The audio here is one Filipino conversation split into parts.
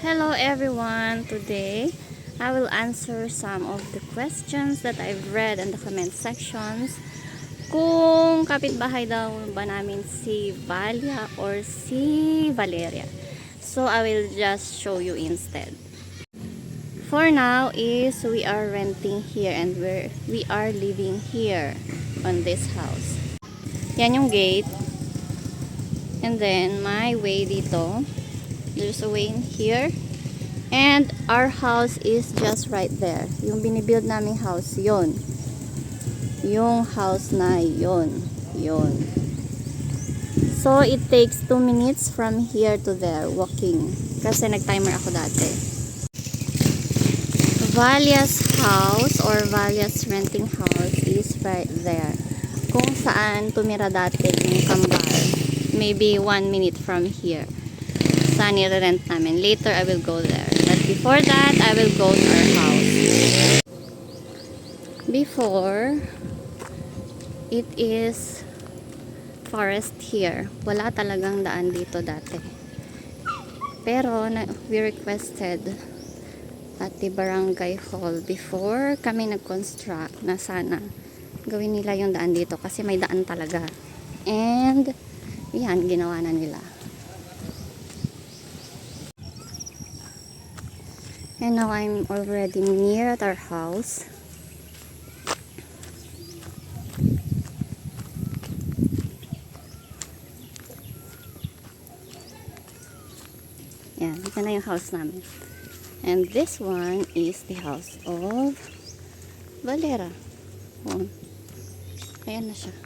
Hello everyone! Today, I will answer some of the questions that I've read in the comment sections. Kung kapitbahay daw ba namin si Valia or si Valeria. So, I will just show you instead. For now is we are renting here and we are living here on this house. Yan yung gate. And then, my way dito. There's a way in here. And our house is just right there. Yung binibuild naming house, yon. Yung house na yon. Yon. So, it takes 2 minutes from here to there, walking. Kasi nag-timer ako dati. Valia's house or Valia's renting house is right there. Kung saan tumira dati yung kambal. Maybe 1 minute from here. Saan nire-rent namin. Later, I will go there. But before that, I will go to our house. Before, it is forest here. Wala talagang daan dito dati. Pero, we requested at the barangay hall before kami nag-construct na sana gawin nila yung daan dito kasi may daan talaga. And, yan, ginawa na nila. And now I'm already near at our house. Yan, ito na yung house namin. And this one is the house of Valera. Oh. Ayan na siya.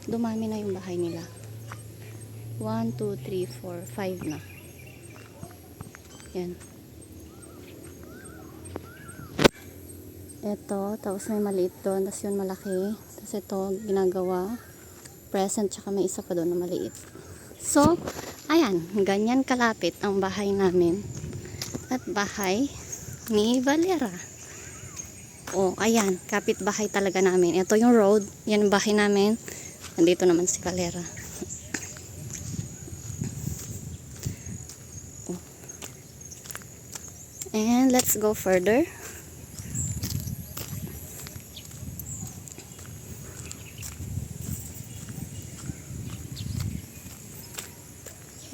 Dumami na yung bahay nila. 1, 2, 3, 4, 5 na. Yan. Ito, tapos may maliit doon, tapos yun malaki. Tapos ito, ginagawa present, tsaka may isa pa doon na maliit. So, ayan, ganyan kalapit ang bahay namin at bahay ni Valera. Oh, ayan, kapit bahay talaga namin. Ito yung road, yan ang bahay namin. Nandito naman si Valera. Oh. And let's go further.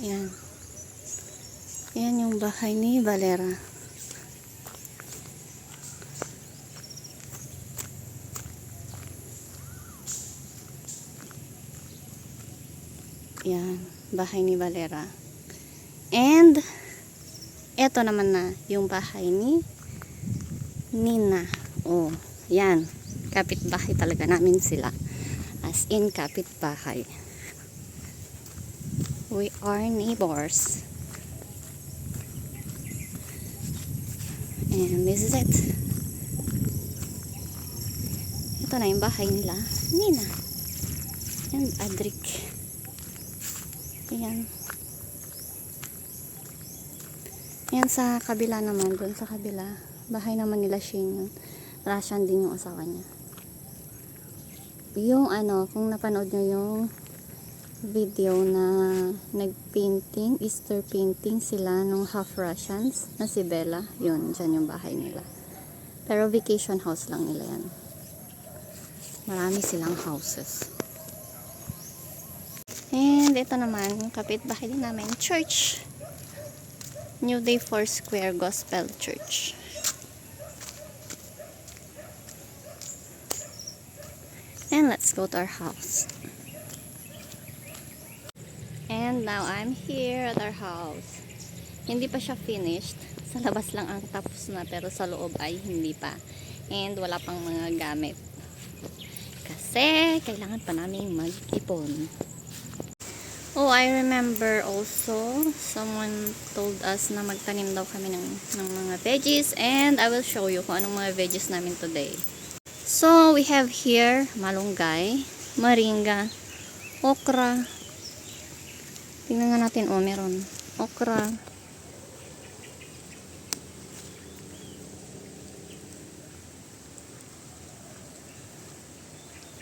Yan. Yan yung bahay ni Valera. Yan, bahay ni Valera. And, eto naman na yung bahay ni Nina. Oh, yan. Kapitbahay talaga namin sila. As in, kapitbahay. We are neighbors. And this is it. Ito na yung bahay nila. Nina. And Adric. Ayan. Ayan sa kabila naman. Doon sa kabila. Bahay naman nila Shane yun. Russian din yung asawa niya. Yung ano, kung napanood nyo yung video na nagpainting, Easter painting sila nung half Russians na si Bella, yun, dyan yung bahay nila. Pero vacation house lang nila yan. Marami silang houses. And ito naman, yung kapitbahay din namin, church. New Day Foursquare Gospel Church. And let's go to our house. And now I'm here at our house. Hindi pa siya finished. Sa labas lang ang tapos na, pero sa loob ay hindi pa. And wala pang mga gamit. Kasi kailangan pa namin mag-ipon. Oh, I remember also someone told us na magtanim daw kami ng mga veggies, and I will show you kung anong mga veggies namin today. So, we have here malunggay, moringa, okra. Tingnan nga natin, oh, meron okra,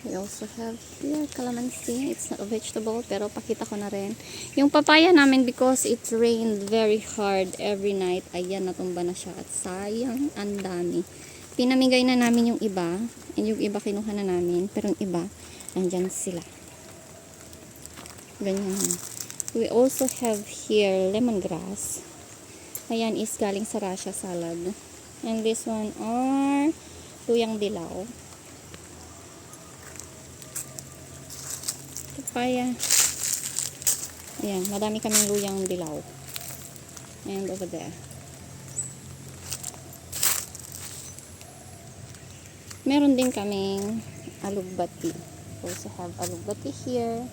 We also have here calamansi. It's not a vegetable, pero pakita ko na rin. Yung papaya namin, because it rained very hard every night, ayan, natumba na siya. At sayang, ang dami. Pinamigay na namin yung iba, and yung iba kinuha na namin, pero yung iba, nandyan sila. Ganyan. We also have here lemongrass. Ayan is galing sa Russia salad. And this one are luyang dilaw. Papaya. Ayan, madami kaming luyang dilaw. And over there. Meron din kaming alugbati. Also have alugbati here.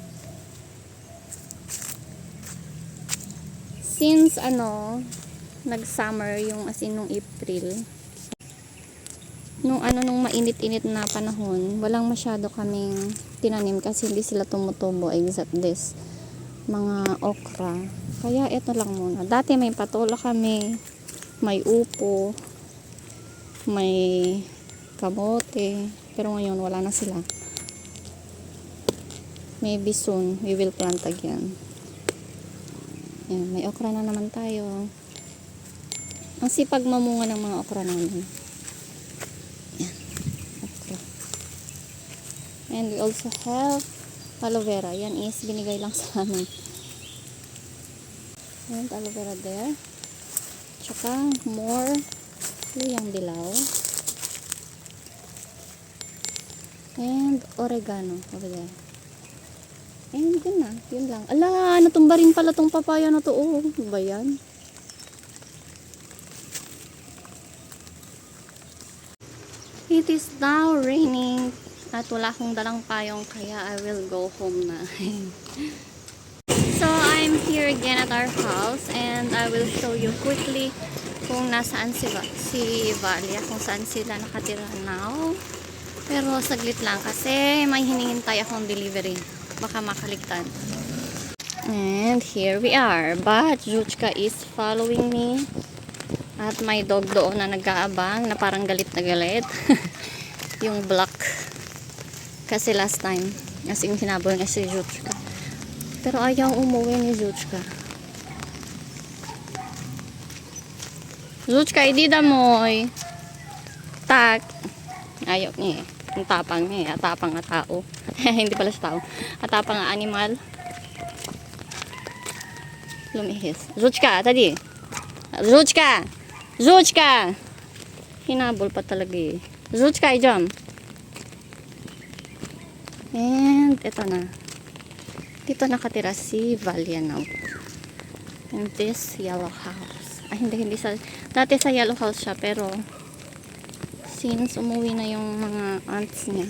Since nag-summer yung nung April, nung mainit-init na panahon, walang masyado kaming tinanim kasi hindi sila tumutubo except this mga okra. Kaya ito lang muna. Dati may patola kami, may upo, may kamote, pero ngayon wala na sila. Maybe soon we will plant again. Ayan, may okra na naman tayo. Ang sipag mamunga ng mga okra namin. Ayan, okra. And we also have aloe vera. Yan is binigay lang sa amin. And aloe vera there. Tsaka more luyang dilaw. And oregano over there. And yun na, yun lang. Ala, natumba rin pala tong papaya na to. Oh, ano ba yan? It is now raining at wala akong dalang payong kaya I will go home na. So, I'm here again at our house and I will show you quickly kung nasaan si Valia, kung saan sila nakatira now. Pero saglit lang kasi may hinihintay akong delivery. Baka makaligtan. And here we are. But Juchka is following me. At may dog doon na nag-aabang na parang galit na galit. Yung black. Kasi last time, as in hinabol niya si Juchka. Pero ayaw umuwi ni Juchka. Juchka, hindi damoy. Tak. Ayaw niya eh. Ang tapang niya, atapang na tao. Hindi pala siya tao. Atapang na animal. Lumihis. Zuchka, tadi. Zuchka! Zuchka! Hinabol pa talaga eh. Zuchka, jump. And, ito na. Dito nakatira si Valia now. And this yellow house. Ay, hindi sa... Dati sa yellow house siya, pero... Since umuwi na yung mga aunts niya,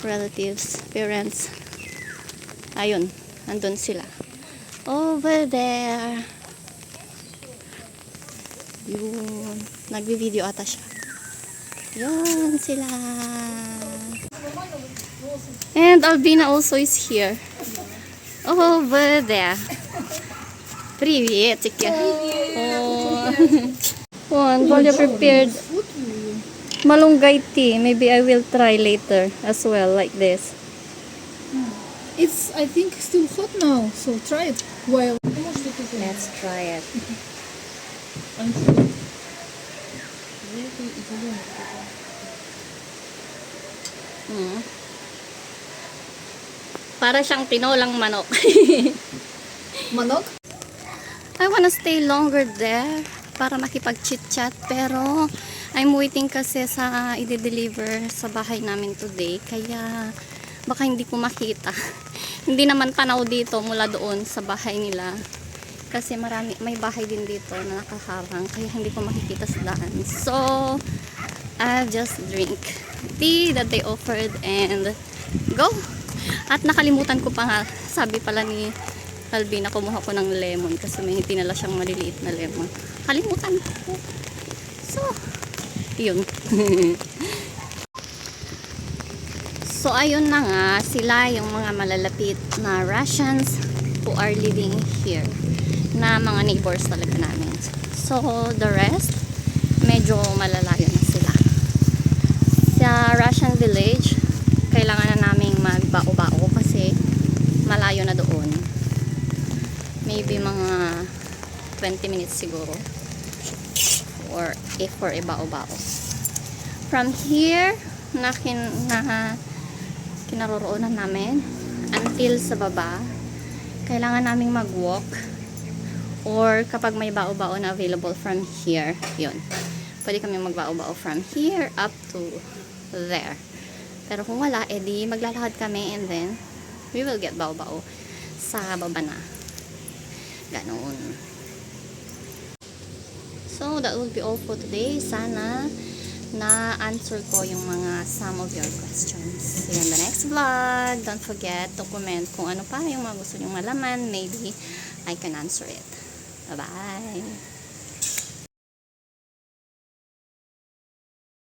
relatives, parents, ayun, andun sila. Over there. Yun. Nagbi-video ata siya. Yun sila. And Albina also is here. Over there. Привет, Тики. Oh, Valia prepared malunggay tea. Maybe I will try later as well, like this. It's, I think, still hot now, so try it. While Let's try it. Para siyang tinolang manok. manok. I wanna stay longer there para makipag-chit-chat, pero I'm waiting kasi sa i-deliver sa bahay namin today, kaya baka hindi ko makita. Hindi naman tanaw dito mula doon sa bahay nila kasi may bahay din dito na nakaharang, kaya hindi ko makikita sa daan. So I'll just drink tea that they offered and go. At nakalimutan ko pa nga, sabi pala ni Albina, kumuha ko ng lemon kasi may tinala siyang maliliit na lemon. Kalimutan ko. So yun. So ayun na nga, sila yung mga malalapit na Russians who are living here, na mga neighbors talaga namin. So the rest medyo malalayo na sila. Sa Russian village kailangan na naming magbao-bao kasi malayo na doon. Maybe mga 20 minutes siguro. Or if for ibao-bao. From here, kinaroroonan namin until sa baba, kailangan naming mag-walk. Or kapag may bao-bao na available from here, yun. Pwede kami magbao-bao from here up to there. Pero kung wala, edi maglalakad kami and then we will get bao-bao sa baba na. Ganon. So, that will be all for today. Sana na-answer ko yung mga some of your questions. See you in the next vlog. Don't forget to comment kung ano pa yung mga gusto nyong malaman. Maybe I can answer it. Bye-bye!